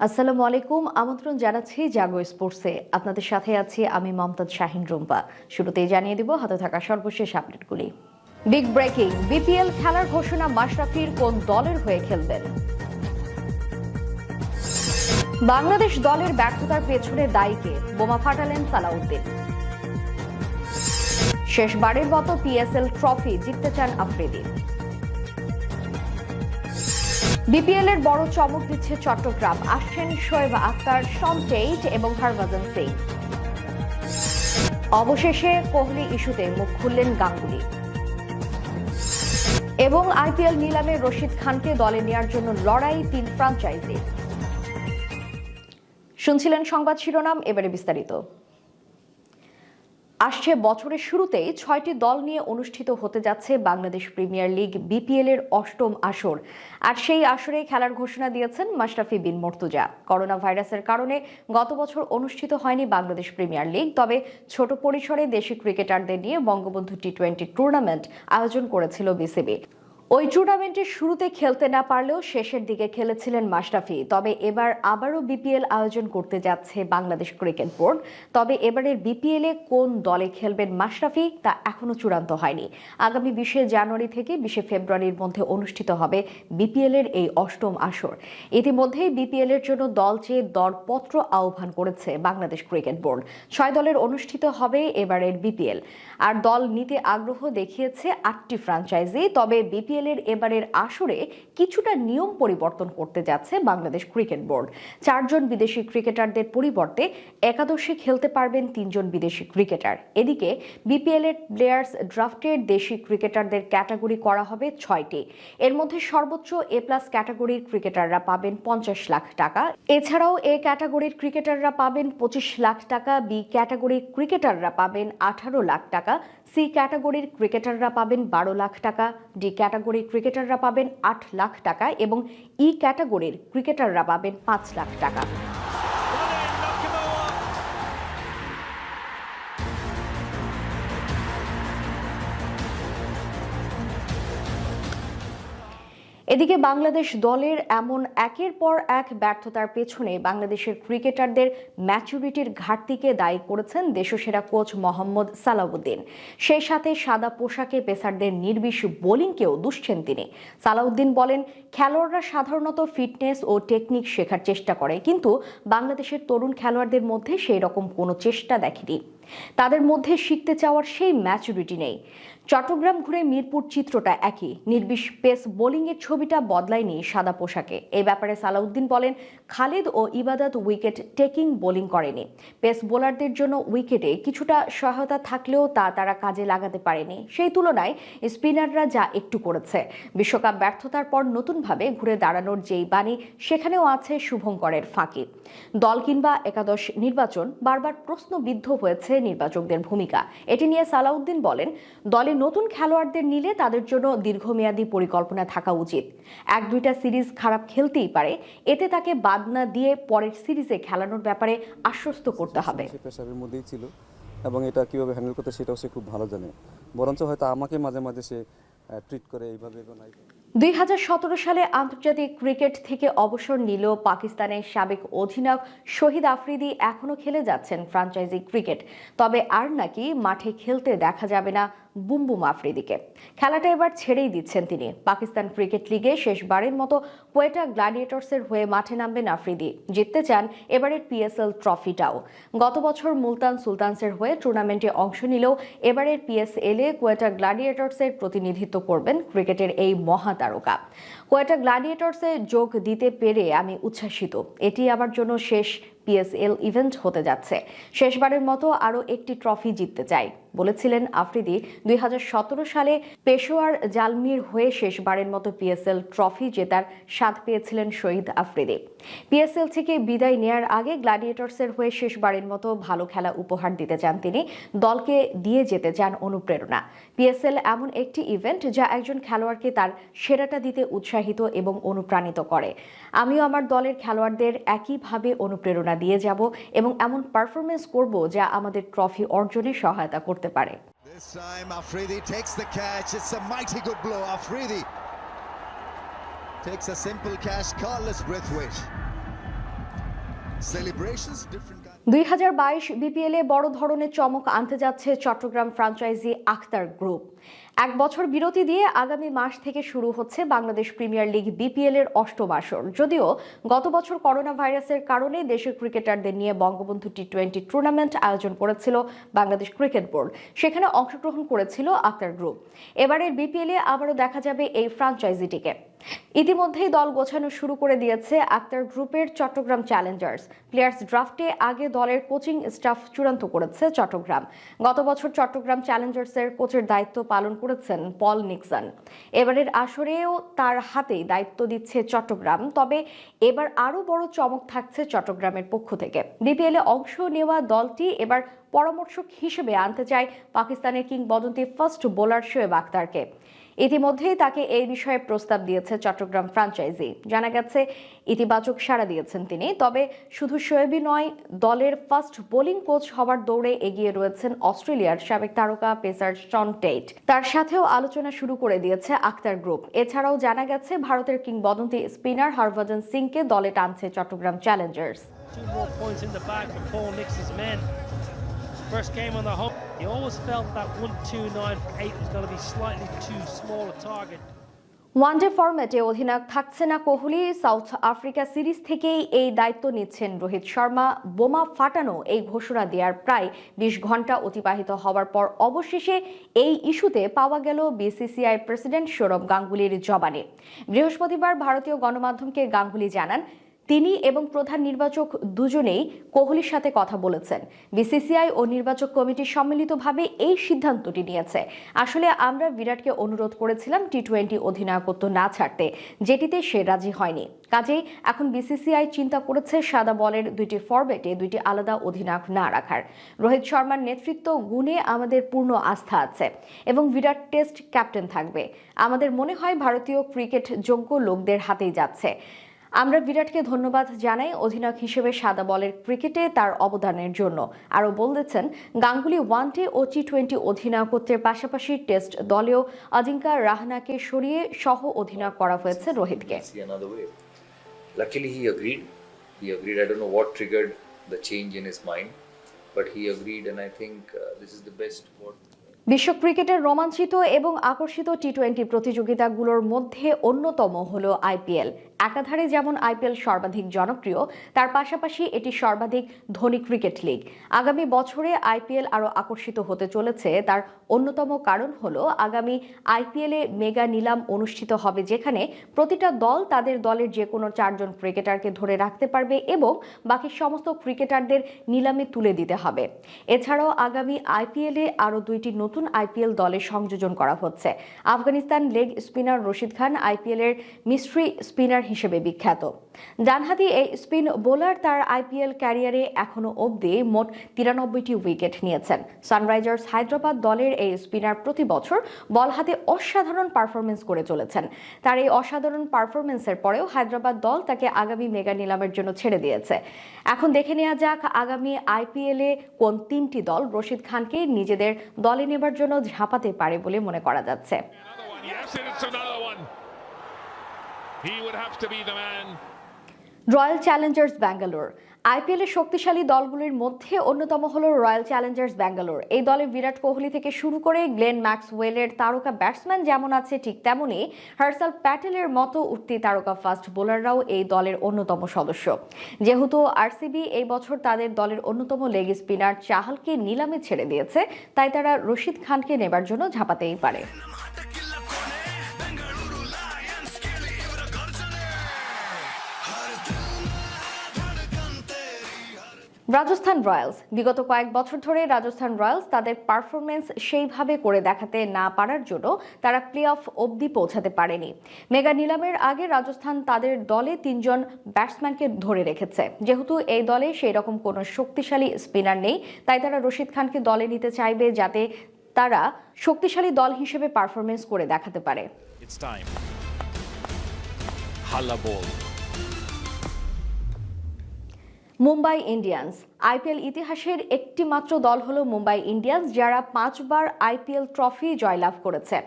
আসসালামু আলাইকুম। আমন্ত্রণ জানাচ্ছি জাগো স্পোর্টসে। আপনাদের সাথে আছি আমি মমতাজ শাহিন রুম্পা। শুরুতেই জানিয়ে দিব হাতে থাকা সর্বশেষ আপডেটগুলি। বিগ ব্রেকিং, বিপিএল খেলার ঘোষণা, মাশরাফির কোন দলের হয়ে খেলবেন। বাংলাদেশ দলের ব্যর্থতার পেছনে দায়ী কে, বোমা ফাটালেন সালাউদ্দিন। শেষবারের মতো পিএসএল ট্রফি জিততে চান আফ্রিদি। বিপিএল এর বড় চমক দিচ্ছে চট্টগ্রাম, আসছেন শোয়েব আখতার, শন টেইট এবং হরভজন সিং। অবশেষে কোহলি ইস্যুতে মুখ খুললেন গাঙ্গুলি। এবং আইপিএল নিলামে রশিদ খানকে দলে নেয়ার জন্য লড়াই 3 ফ্র্যাঞ্চাইজি। শুনছিলেন সংবাদ শিরোনাম, এবারে বিস্তারিত। আসছে বছরের শুরুতেই 6টি দল নিয়ে অনুষ্ঠিত হতে যাচ্ছে বাংলাদেশ প্রিমিয়ার লিগ বিপিএল এর 8ম আসর। আর সেই আসরে খেলার ঘোষণা দিয়েছেন মাশরাফি বিন মুর্তজা। করোনা ভাইরাসের কারণে গত বছর অনুষ্ঠিত হয়নি বাংলাদেশ প্রিমিয়ার লিগ, তবে ছোট পরিসরে দেশি ক্রিকেটারদের নিয়ে বঙ্গবন্ধু টি20 টুর্নামেন্ট আয়োজন করেছিল বিসিবি। ওই টুর্নামেন্টের শুরুতে খেলতে না পারলেও শেষের দিকে খেলেছিলেন মাশরাফি। তবে এবার আবারও বিপিএল আয়োজন করতে যাচ্ছে বাংলাদেশ ক্রিকেট বোর্ড। তবে এবারের বিপিএল এ কোন দলে খেলবেন মাশরাফি তা এখনো চূড়ান্ত হয়নি। আগামী 20 জানুয়ারি থেকে 20 ফেব্রুয়ারির মধ্যে অনুষ্ঠিত হবে বিপিএল এর এই 8ম আসর। ইতিমধ্যেই বিপিএল এর জন্য দল চেয়ে দরপত্র আহ্বান করেছে বাংলাদেশ ক্রিকেট বোর্ড। 6 দলের অনুষ্ঠিত হবে এবারের বিপিএল। আর দল নিতে আগ্রহ দেখিয়েছে 8টি ফ্র্যাঞ্চাইজি। তবে বিপিএল এর এবারের আসরে কিছুটা নিয়ম পরিবর্তন করতে যাচ্ছে বাংলাদেশ ক্রিকেট বোর্ড। 4 জন বিদেশি ক্রিকেটারদের পরিবর্তে একাদশে খেলতে পারবেন 3 জন বিদেশি ক্রিকেটার। এদিকে বিপিএল এর প্লেয়ার্স ড্রাফটের দেশি ক্রিকেটারদের ক্যাটাগরি করা হবে 6টি। এর মধ্যে সর্বোচ্চ এ+ ক্যাটাগরির ক্রিকেটাররা পাবেন 50 লাখ টাকা। এছাড়াও এ ক্যাটাগরির ক্রিকেটাররা পাবেন 25 লাখ টাকা, বি ক্যাটাগরির ক্রিকেটাররা পাবেন 18 লাখ টাকা, সি ক্যাটাগরির ক্রিকেটাররা পাবেন 12 লাখ টাকা, ডি ক্যাটাগরির ক্রিকেটাররা পাবেন 8 লাখ টাকা এবং ই ক্যাটাগরির ক্রিকেটাররা পাবেন 5 লাখ টাকা। এদিকে বাংলাদেশ দলের এমন একের পর এক ব্যর্থতার পেছনে বাংলাদেশের ক্রিকেটারদের ম্যাচুরিটির ঘাটতিকে দায়ী করেছেন দেশসেরা কোচ মোহাম্মদ সালাউদ্দিন। সেই সাথে সাদা পোশাকে পেসারদের নির্বিষ বোলিংকেও দুষছেন তিনি। সালাউদ্দিন বলেন, খেলোয়াড়রা সাধারণত ফিটনেস ও টেকনিক শেখার চেষ্টা করে, কিন্তু বাংলাদেশের তরুণ খেলোয়াড়দের মধ্যে সেই রকম কোনো চেষ্টা দেখেনি। তাদের মধ্যে শিখতে চাওয়ার সেই ম্যাচুরিটি নেই। চট্টগ্রাম ঘুরে মিরপুর চিত্রটা একই, নির্বিষ পেস বোলিংয়ের ছবিটা বদলায়নি সাদা পোশাকে। এই ব্যাপারে সালাউদ্দিন বলেন, খালিদ ও ইবাদত উইকেট টেকিং বোলিং করেনি। পেস বোলারদের জন্য উইকেটে কিছুটা সহায়তা থাকলেও তা তারা কাজে লাগাতে পারেনি। সেই তুলনায় স্পিনাররা যা একটু করেছে। বিশ্বকাপ ব্যর্থতার পর নতুনভাবে ঘুরে দাঁড়ানোর যেই বাণী, সেখানেও আছে শুভঙ্করের ফাঁকি। দল কিংবা একাদশ নির্বাচন, বারবার প্রশ্নবিদ্ধ হয়েছে নির্বাচকদের ভূমিকা। এটি নিয়ে সালাউদ্দিন বলেন, দলে নতুন খেলোয়াড়দের নিলে তাদের জন্য দীর্ঘমেয়াদী পরিকল্পনা থাকা উচিত। 1-2টা সিরিজ খারাপ খেলতেই পারে, এতে তাকে বাদ না দিয়ে পরের সিরিজে খেলানোর ব্যাপারে আশ্বস্ত করতে হবে। প্রেসারের মধ্যেই ছিল এবং এটা কিভাবে হ্যান্ডেল করতে সেটাও সে খুব ভালো জানে। বরঞ্চ হয়তো আমাকে মাঝে মাঝে সে ট্রিট করে এইভাবে। 2017 সালে আন্তর্জাতিক ক্রিকেট থেকে অবসর নিলেও পাকিস্তানের সাবেক অধিনায়ক শহীদ আফ্রিদি এখনো খেলে যাচ্ছেন ফ্র্যাঞ্চাইজি ক্রিকেট। তবে আর নাকি মাঠে খেলতে দেখা যাবে না বুমবুম আফ্রিদিকে। খেলাটা এবার ছেড়েই দিচ্ছেন তিনি। পাকিস্তান ক্রিকেট লিগে শেষবারের মতো কোয়েটা গ্ল্যাডিয়েটর্সের হয়ে মাঠে নামবেন আফ্রিদি। জিততে চান এবারের পিএসএল ট্রফিটাও। গত বছর মুলতান সুলতানসের হয়ে টুর্নামেন্টে অংশ নিলেও এবারের পিএসএল এ কোয়েটা গ্ল্যাডিয়েটর্সের প্রতিনিধিত্ব করবেন ক্রিকেটের এই মহাতারকা। কোয়েটা গ্ল্যাডিয়েটর্সে যোগ দিতে পেরে আমি উচ্ছ্বাসিত। এটি আমার জন্য শেষ পিএসএল ইভেন্ট হতে যাচ্ছে। শেষবারের মতো আরও একটি ট্রফি জিততে চাই বলেছিলেন আফ্রিদি। 2017 সালে পেশোয়ার জালমির হয়ে শেষবারের মতো পিএসএল ট্রফি জেতার স্বাদ পেয়েছিলেন শহীদ আফ্রিদি। পিএসএল থেকে বিদায় নেয়ার আগে গ্ল্যাডিয়েটর্সের হয়ে শেষবারের মতো ভালো খেলা উপহার দিতে চান তিনি। দলকে দিয়ে যেতে চান অনুপ্রেরণা। পিএসএল এমন একটি ইভেন্ট যা একজন খেলোয়াড়কে তার সেরাটা দিতে উৎসাহিত এবং অনুপ্রাণিত করে। আমিও আমার দলের খেলোয়াড়দের একইভাবে অনুপ্রেরণা দিয়ে যাব এবং এমন পারফরমেন্স করব যা আমাদের ট্রফি অর্জনে সহায়তা করতে পারে। This time Afridi takes the catch. It's a mighty good blow. Afridi takes a simple catch. Carlos Braithwaite Celebrations, different kind. 2022 বিপিএলে বড় ধরনের চমক আনতে যাচ্ছে চট্টগ্রাম ফ্র্যাঞ্চাইজি আখতার গ্রুপ। এক বছর বিরতি দিয়ে আগামী মাস থেকে শুরু হচ্ছে বাংলাদেশ প্রিমিয়ার লিগ বিপিএল এর অষ্টম আসর। যদিও গত বছর করোনা ভাইরাসের কারণে দেশের ক্রিকেটারদের নিয়ে বঙ্গবন্ধু টি-20 টুর্নামেন্ট আয়োজন করেছিল বাংলাদেশ ক্রিকেট বোর্ড, সেখানে অংশগ্রহণ করেছিল আখতার গ্রুপ। এবারের বিপিএলে আবারও দেখা যাবে এই ফ্র্যাঞ্চাইজিটিকে। ইতিমধ্যেই দল গোছানো শুরু করে দিয়েছে আখতার গ্রুপের চট্টগ্রাম চ্যালেঞ্জার্স। প্লেয়ার্স ড্রাফটে আগে দলের কোচিং স্টাফ চূড়ান্ত করেছে চট্টগ্রাম। গত বছর চট্টগ্রাম চ্যালেঞ্জার্সের কোচের দায়িত্ব পালন করেছেন পল নিক্সন। এবারের আসরেও তার হাতেই দায়িত্ব দিচ্ছে চট্টগ্রাম। তবে এবার আরও বড় চমক থাকছে চট্টগ্রামের পক্ষ থেকে। বিপিএলে অংশ নেওয়া দলটি এবার পরামর্শক হিসেবে আনতে চায় পাকিস্তানের কিংবদন্তি ফাস্ট বোলার শোয়েব আখতারকে। ইতিমধ্যেই তাকে এই বিষয়ে প্রস্তাব দিয়েছে চট্টগ্রাম ফ্র্যাঞ্চাইজি। জানা গেছে ইতিবাচক সাড়া দিয়েছেন তিনি। তবে শুধু শোয়েবই নয়, দলের ফার্স্ট বোলিং কোচ হওয়ার দৌড়ে এগিয়ে রয়েছেন অস্ট্রেলিয়ার সাবেক তারকা পেসার শন টেট। তার সাথেও আলোচনা শুরু করে দিয়েছে আখতার গ্রুপ। এছাড়াও জানা গেছে ভারতের কিংবদন্তি স্পিনার হরভজন সিংকে দলে টানছে Chittagong Challengers. First game on the home, he always felt that 1-2-9 for 8 was going to be slightly too small a target. One day ফরম্যাটে অধিনায়ক থাকছে না কোহলি। সাউথ আফ্রিকা সিরিজ থেকেই এই দায়িত্ব নিচ্ছেন রোহিত শর্মা। বোমা ফাটানো এই ঘোষণা দেওয়ার প্রায় 20 ঘন্টা অতিবাহিত হওয়ার পর অবশেষে এই ইস্যুতে পাওয়া গেল বিসিসিআই প্রেসিডেন্ট সৌরভ গাঙ্গুলির জবানে। বৃহস্পতিবার ভারতীয় গণমাধ্যমকে গাঙ্গুলি জানান, তিনি এবং প্রধান নির্বাচক দুজনেই কোহলির সাথে কথা বলেছেন। বিসিসিআই ও নির্বাচক কমিটি সম্মিলিতভাবে এই সিদ্ধান্তটি নিয়েছে। আসলে আমরা বিরাটকে অনুরোধ করেছিলাম টি-20 অধিনায়কত্ব না ছাড়তে, যেটিতে সে রাজি হয়নি। কাজেই এখন বিসিসিআই চিন্তা করেছে সাদা বলের 2টি ফরম্যাটে 2টি আলাদা অধিনায়ক না রাখার। রোহিত শর্মার নেতৃত্ব গুণে আমাদের পূর্ণ আস্থা আছে এবং বিরাট টেস্ট ক্যাপ্টেন থাকবে। আমাদের মনে হয় ভারতীয় ক্রিকেট যোগ্য লোকদের হাতেই যাচ্ছে। আমরা বিরাটকে ধন্যবাদ জানাই অধিনায়ক হিসেবে সাদা বলের ক্রিকেটে তার অবদানের জন্য। আরও বলেছেন, গাঙ্গুলি ওয়ানডে ও টি-20 অধিনায়কত্বের পাশাপাশি টেস্ট দলেও অজিঙ্কা রাহানাকে সরিয়ে সহ অধিনায়ক করা হয়েছে রোহিতকে। Luckily he agreed. I don't know what triggered the change in his mind, but he agreed, and I think this is the best what. বিশ্ব ক্রিকেটের রোমাঞ্চিত এবং আকর্ষিত টি-20 প্রতিযোগিতাগুলোর মধ্যে অন্যতম হলো আইপিএল। একাধারে যেমন আইপিএল সর্বাধিক জনপ্রিয়, তার পাশাপাশি এটি সর্বাধিক ধনী ক্রিকেট লিগ। আগামী বছরে আইপিএল আরও আকর্ষিত হতে চলেছে। তার অন্যতম কারণ হলো আগামী আইপিএলে মেগা নিলাম অনুষ্ঠিত হবে, যেখানে প্রতিটা দল তাদের দলের যে কোনো 4 জন ক্রিকেটারকে ধরে রাখতে পারবে এবং বাকি সমস্ত ক্রিকেটারদের নিলামে তুলে দিতে হবে। এছাড়াও আগামী আইপিএলে আরও 2টি নতুন আইপিএল দলে সংযোজন করা হচ্ছে। Afghanistan leg spinner Rashid Khan IPL এর মিস্ট্রি স্পিনার হিসেবে বিখ্যাত। ডানহাতি এই স্পিন বোলার তার আইপিএল ক্যারিয়ারে এখনো অবধি মোট 93টি উইকেট নিয়েছেন। সানরাইজার্স হায়দ্রাবাদ দলের এই স্পিনার প্রতি বছর বল হাতে অসাধারণ পারফরমেন্স করে চলেছেন। তার এই অসাধারণ পারফরমেন্সের পরেও হায়দ্রাবাদ দল তাকে আগামী মেগা নিলামের জন্য ছেড়ে দিয়েছে। এখন দেখে নেওয়া যাক আগামী আইপিএলে কোন 3টি দল রশিদ খানকে নিজেদের দলে নেবার জন্য ঝাঁপাতে পারে বলে মনে করা যাচ্ছে। Royal Challengers Bangalore. আইপিএল এর শক্তিশালী দলগুলির মধ্যে অন্যতম হলো রয়্যাল চ্যালেঞ্জার্স ব্যাঙ্গালোর। এই দলে বিরাট কোহলি থেকে শুরু করে গ্লেন ম্যাক্সওয়েলের তারকা ব্যাটসম্যান যেমন আছে, ঠিক তেমনি হার্ষাল প্যাটেলের মতো উঠতি তারকা ফাস্ট বোলাররাও এই দলের অন্যতম সদস্য। যেহেতু আরসিবি এই বছর তাদের দলের অন্যতম লেগ স্পিনার চাহালকে নিলামে ছেড়ে দিয়েছে, তাই তারা রশিদ খানকে নেবার জন্য ঝাঁপাতেই পারে। রাজস্থান রয়্যালস। বিগত কয়েক বছর ধরে রাজস্থান রয়্যালস তাদের পারফরমেন্স সেইভাবে করে দেখাতে না পারার জন্য তারা প্লে অফ অবধি পৌঁছাতে পারেনি। মেগা নিলামের আগে রাজস্থান তাদের দলে 3 জন ব্যাটসম্যানকে ধরে রেখেছে। যেহেতু এই দলে সেই রকম কোনো শক্তিশালী স্পিনার নেই, তাই তারা রশিদ খানকে দলে নিতে চাইবে, যাতে তারা শক্তিশালী দল হিসেবে পারফরমেন্স করে দেখাতে পারে। মুম্বাই ইন্ডিয়ান্স আইপিএল ইতিহাসের একটি মাত্র দল হলো মুম্বাই ইন্ডিয়ান্স, যারা 5 বার আইপিএল ট্রফি জয়লাভ করেছে।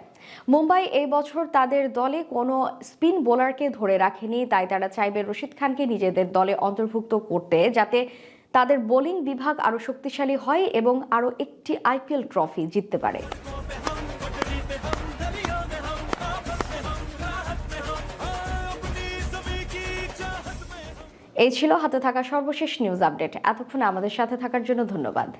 মুম্বাই এই বছর তাদের দলে কোনো স্পিন বোলারকে ধরে রাখেনি, তাই তারা চাইবে রশিদ খানকে নিজেদের দলে অন্তর্ভুক্ত করতে, যাতে তাদের বোলিং বিভাগ আরও শক্তিশালী হয় এবং আরও একটি আইপিএল ট্রফি জিততে পারে। এই ছিল হাতে থাকা সর্বশেষ নিউজ আপডেট। এতক্ষণ আমাদের সাথে থাকার জন্য ধন্যবাদ।